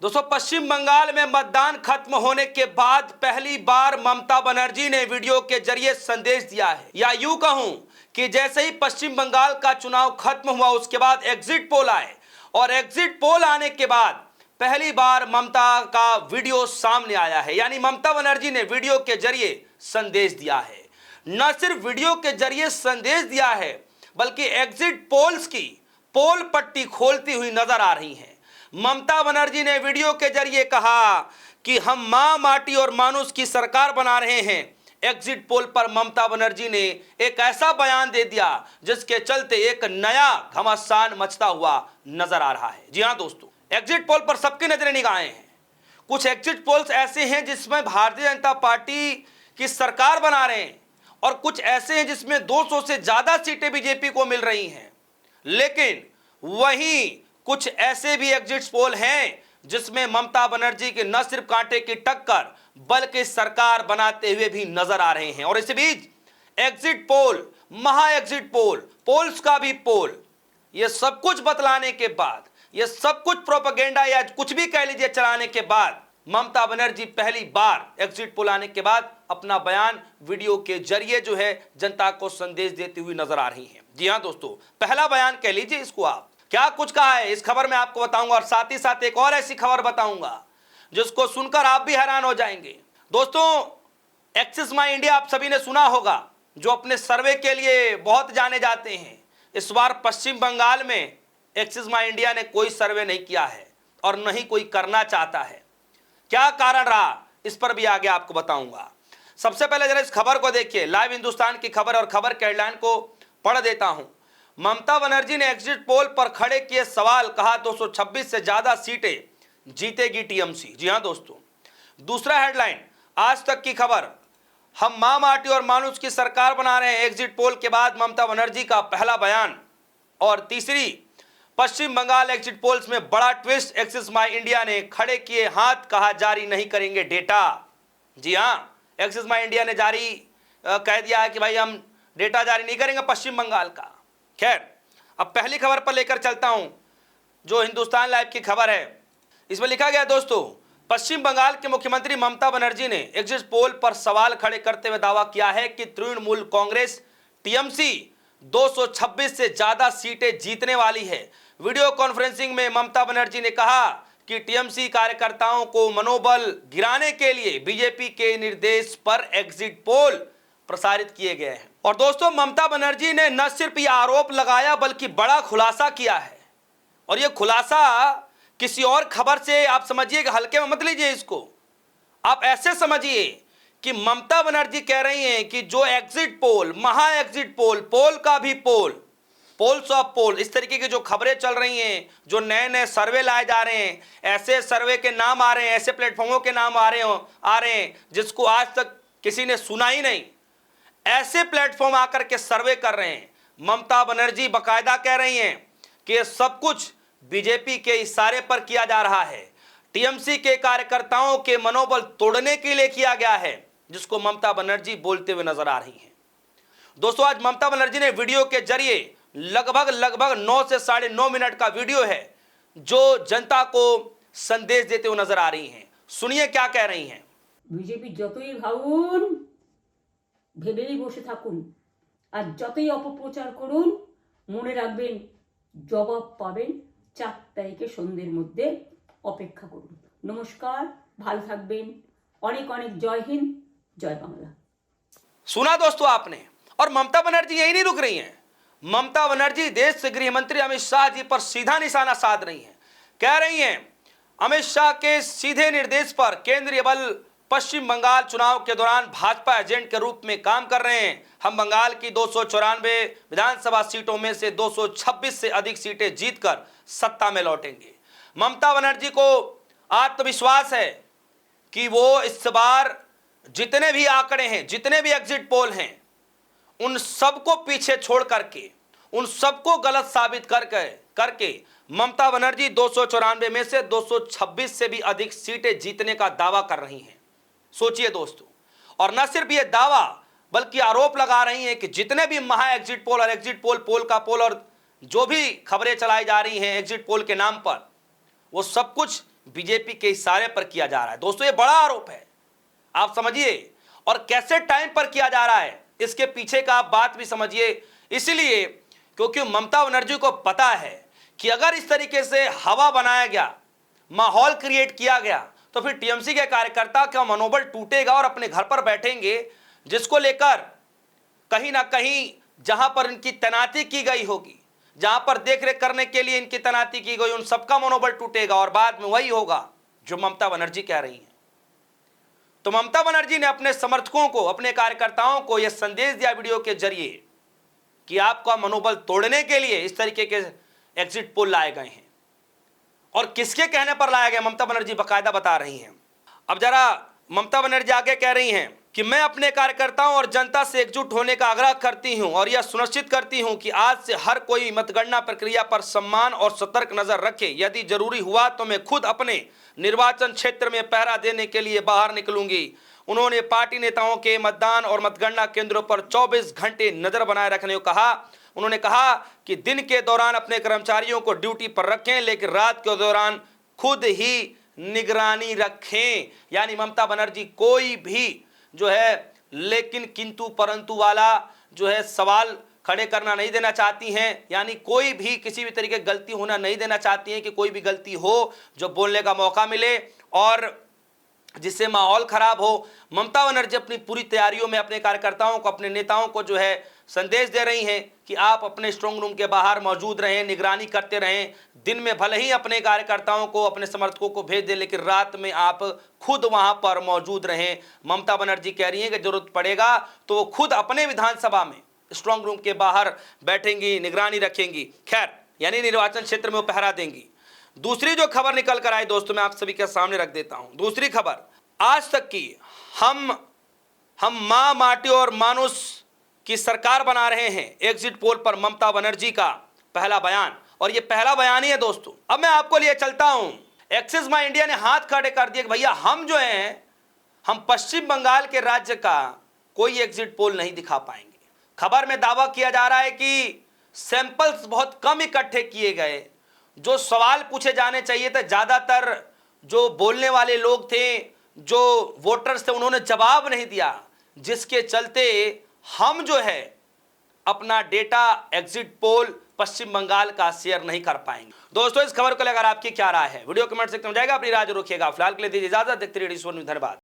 दोस्तों, पश्चिम बंगाल में मतदान खत्म होने के बाद पहली बार ममता बनर्जी ने वीडियो के जरिए संदेश दिया है, या यूं कहूं कि जैसे ही पश्चिम बंगाल का चुनाव खत्म हुआ उसके बाद एग्जिट पोल आए और एग्जिट पोल आने के बाद पहली बार ममता का वीडियो सामने आया है। यानी ममता बनर्जी ने वीडियो के जरिए संदेश दिया है। न सिर्फ वीडियो के जरिए संदेश दिया है बल्कि एग्जिट पोल्स की पोल पट्टी खोलती हुई नजर आ रही हैं। ममता बनर्जी ने वीडियो के जरिए कहा कि हम मां, माटी और मानुष की सरकार बना रहे हैं। एग्जिट पोल पर ममता बनर्जी ने एक ऐसा बयान दे दिया जिसके चलते एक नया घमासान मचता हुआ नजर आ रहा है। जी हां दोस्तों, एग्जिट पोल पर सबकी नजरें निगाहें हैं। कुछ एग्जिट पोल्स ऐसे हैं जिसमें भारतीय जनता पार्टी की सरकार बना रहे हैं और कुछ ऐसे हैं जिसमें 200 से ज्यादा सीटें बीजेपी को मिल रही हैं। लेकिन वहीं कुछ ऐसे भी एग्जिट पोल हैं जिसमें ममता बनर्जी के न सिर्फ कांटे की टक्कर बल्कि सरकार बनाते हुए भी नजर आ रहे हैं। और इसी बीच एग्जिट पोल, महा एग्जिट पोल, पोल्स का भी पोल, यह सब कुछ बतलाने के बाद, यह सब कुछ प्रोपेगेंडा या कुछ भी कह लीजिए चलाने के बाद ममता बनर्जी पहली बार एग्जिट पोल आने के बाद अपना बयान वीडियो के जरिए जो है जनता को संदेश देती हुई नजर आ रही हैं। जी हां दोस्तों, पहला बयान कह लीजिए इसको आप। क्या कुछ कहा है इस खबर में आपको बताऊंगा और साथ ही साथ एक और ऐसी खबर बताऊंगा जिसको सुनकर आप भी हैरान हो जाएंगे। दोस्तों, एक्सिस माई इंडिया आप सभी ने सुना होगा, जो अपने सर्वे के लिए बहुत जाने जाते हैं। इस बार पश्चिम बंगाल में एक्सिस माई इंडिया ने कोई सर्वे नहीं किया है और न ही कोई करना चाहता है। क्या कारण रहा इस पर भी आगे आपको बताऊंगा। सबसे पहले जरा इस खबर को देखिए, लाइव हिंदुस्तान की खबर और खबर के हेडलाइन को पढ़ देता हूं। ममता बनर्जी ने एग्जिट पोल पर खड़े किए सवाल, कहा 226 से ज्यादा सीटें जीतेगी टीएमसी। जी हां दोस्तों, दूसरा हेडलाइन आज तक की खबर, हम मां, माटी और मानुष की सरकार बना रहे हैं, एग्जिट पोल के बाद ममता बनर्जी का पहला बयान। और तीसरी, पश्चिम बंगाल एग्जिट पोल्स में बड़ा ट्विस्ट, एक्सिस माई इंडिया ने खड़े किए हाथ, कहा जारी नहीं करेंगे डेटा। जी हां, एक्सिस माई इंडिया ने जारी कह दिया है कि भाई हम डेटा जारी नहीं करेंगे पश्चिम बंगाल का। खैर, अब पहली खबर पर लेकर चलता हूं जो हिंदुस्तान लाइव की खबर है। इसमें लिखा गया दोस्तों, पश्चिम बंगाल के मुख्यमंत्री ममता बनर्जी ने एग्जिट पोल पर सवाल खड़े करते हुए दावा किया है कि तृणमूल कांग्रेस टीएमसी 226 से ज्यादा सीटें जीतने वाली है। वीडियो कॉन्फ्रेंसिंग में ममता बनर्जी ने कहा कि टीएमसी कार्यकर्ताओं को मनोबल गिराने के लिए बीजेपी के निर्देश पर एग्जिट पोल प्रसारित किए गए हैं। और दोस्तों, ममता बनर्जी ने न सिर्फ यह आरोप लगाया बल्कि बड़ा खुलासा किया है। और यह खुलासा किसी और खबर से आप समझिएगा, हल्के में मत लीजिए इसको। आप ऐसे समझिए कि ममता बनर्जी कह रही हैं कि जो एग्जिट पोल, महा एग्जिट पोल, पोल का भी पोल, पोल्स ऑफ पोल, इस तरीके की जो खबरें चल रही हैं, जो नए नए सर्वे लाए जा रहे हैं, ऐसे सर्वे के नाम आ रहे हैं, ऐसे प्लेटफॉर्मों के नाम आ रहे हैं जिसको आज तक किसी ने सुना ही नहीं, ऐसे प्लेटफॉर्म आकर के सर्वे कर रहे हैं। ममता बनर्जी बकायदा कह रही हैं कि यह सब कुछ बीजेपी के इशारे पर किया जा रहा है, टीएमसी के कार्यकर्ताओं के मनोबल तोड़ने के लिए किया गया है, जिसको ममता बनर्जी बोलते हुए नजर आ रही हैं। दोस्तों, आज ममता बनर्जी ने वीडियो के जरिए लगभग 9 से 9.5 मिनट का वीडियो है जो जनता को संदेश देते हुए नजर आ रही हैं। सुनिए क्या कह रही हैं। बीजेपी যতই ভাবুন, ভেবেই বসে থাকুন আর যতই অপপ্রচার করুন, মনে রাখবেন জবাব পাবেন 4 তারিখে সন্ধ্যের মধ্যে, অপেক্ষা করুন। নমস্কার, ভালো থাকবেন, অনেক অনেক জয় হিন্দ, জয় বাংলা। सुना दोस्तों आपने। और ममता बनर्जी यही नहीं रुक रही हैं। ममता बनर्जी देश से गृह मंत्री अमित शाह जी पर सीधा निशाना साध रही हैं। कह रही हैं अमित शाह के सीधे निर्देश पर केंद्रीय बल पश्चिम बंगाल चुनाव के दौरान भाजपा एजेंट के रूप में काम कर रहे हैं। हम बंगाल की 294 विधानसभा सीटों में से 226 से अधिक सीटें जीतकर सत्ता में लौटेंगे। ममता बनर्जी को आत्मविश्वास है कि वो इस बार जितने भी आंकड़े हैं, जितने भी एग्जिट पोल हैं, उन सबको पीछे छोड़ करके, उन सबको गलत साबित करके ममता बनर्जी 294 में से 226 से भी अधिक सीटें जीतने का दावा कर रही हैं। सोचिए दोस्तों, और न सिर्फ ये दावा बल्कि आरोप लगा रही हैं कि जितने भी महा एग्जिट पोल और एग्जिट पोल, पोल का पोल और जो भी खबरें चलाई जा रही हैं एग्जिट पोल के नाम पर, वो सब कुछ बीजेपी के इशारे पर किया जा रहा है। दोस्तों ये बड़ा आरोप है, आप समझिए, और कैसे टाइम पर किया जा रहा है इसके पीछे का आप बात भी समझिए। इसलिए क्योंकि ममता बनर्जी को पता है कि अगर इस तरीके से हवा बनाया गया, माहौल क्रिएट किया गया, तो फिर टीएमसी के कार्यकर्ता का मनोबल टूटेगा और अपने घर पर बैठेंगे, जिसको लेकर कहीं ना कहीं जहां पर इनकी तैनाती की गई होगी, जहां पर देखरेख करने के लिए इनकी तैनाती की गई, उन सबका मनोबल टूटेगा और बाद में वही होगा जो ममता बनर्जी कह रही हैं। तो ममता बनर्जी ने अपने समर्थकों को, अपने कार्यकर्ताओं को यह संदेश दिया वीडियो के जरिए कि आपका मनोबल तोड़ने के लिए इस तरीके के एग्जिट पोल लाए गए हैं। और किसके कहने पर लाया गया, ममता बनर्जी बाकायदा बता रही हैं। अब जरा ममता बनर्जी आगे कह रही हैं कि मैं अपने कार्यकर्ताओं और जनता से एकजुट होने का आग्रह करती हूं और यह सुनिश्चित करती हूं कि आज से हर कोई मतगणना प्रक्रिया पर सम्मान और सतर्क नजर रखे। यदि जरूरी हुआ तो मैं खुद अपने निर्वाचन क्षेत्र में पहरा देने के लिए बाहर निकलूंगी। उन्होंने पार्टी नेताओं के मतदान और मतगणना केंद्रों पर 24 घंटे नजर बनाए रखने को कहा। उन्होंने कहा कि दिन के दौरान अपने कर्मचारियों को ड्यूटी पर रखें, लेकिन रात के दौरान खुद ही निगरानी रखें। यानी ममता बनर्जी कोई भी जो है लेकिन किंतु परंतु वाला जो है सवाल खड़े करना नहीं देना चाहती हैं। यानी कोई भी किसी भी तरीके की गलती होना नहीं देना चाहती हैं कि कोई भी गलती हो जो बोलने का मौका मिले और जिससे माहौल खराब हो। ममता बनर्जी अपनी पूरी तैयारियों में अपने कार्यकर्ताओं को, अपने नेताओं को जो है संदेश दे रही हैं कि आप अपने स्ट्रांग रूम के बाहर मौजूद रहें, निगरानी करते रहें। दिन में भले ही अपने कार्यकर्ताओं को, अपने समर्थकों को भेज दें, लेकिन रात में आप खुद वहां पर मौजूद रहें। ममता बनर्जी कह रही हैं कि जरूरत पड़ेगा तो वो खुद अपने विधानसभा में स्ट्रांग रूम के बाहर बैठेंगी, निगरानी रखेंगी। खैर, यानी निर्वाचन क्षेत्र में वो पहरा देंगी। दूसरी जो खबर निकल कर आई दोस्तों, मैं आप सभी के सामने रख देता हूं। दूसरी खबर, आज तक की हम मां, माटी और मानुष की सरकार बना रहे हैं, एग्जिट पोल पर ममता बनर्जी का पहला बयान। और ये पहला बयान ही है दोस्तों। अब मैं आपको लिए चलता हूं, एक्सिस माई इंडिया ने हाथ खड़े कर दिए कि भैया हम जो हैं, हम पश्चिम बंगाल के राज्य का कोई एग्जिट पोल नहीं दिखा पाएंगे। खबर में दावा किया जा रहा है कि सैंपल्स बहुत कम इकट्ठे किए गए, जो सवाल पूछे जाने चाहिए थे, ज्यादातर जो बोलने वाले लोग थे, जो वोटर्स थे, उन्होंने जवाब नहीं दिया, जिसके चलते हम जो है अपना डेटा एग्जिट पोल पश्चिम बंगाल का शेयर नहीं कर पाएंगे। दोस्तों इस खबर को लेकर आपकी क्या राय है, वीडियो कमेंट सेक्शन में जाएगा, अपनी राय जरूर रखिएगा। फिलहाल के लिए दीजिए इजाजत, देखते रहिए न्यूज़। धन्यवाद।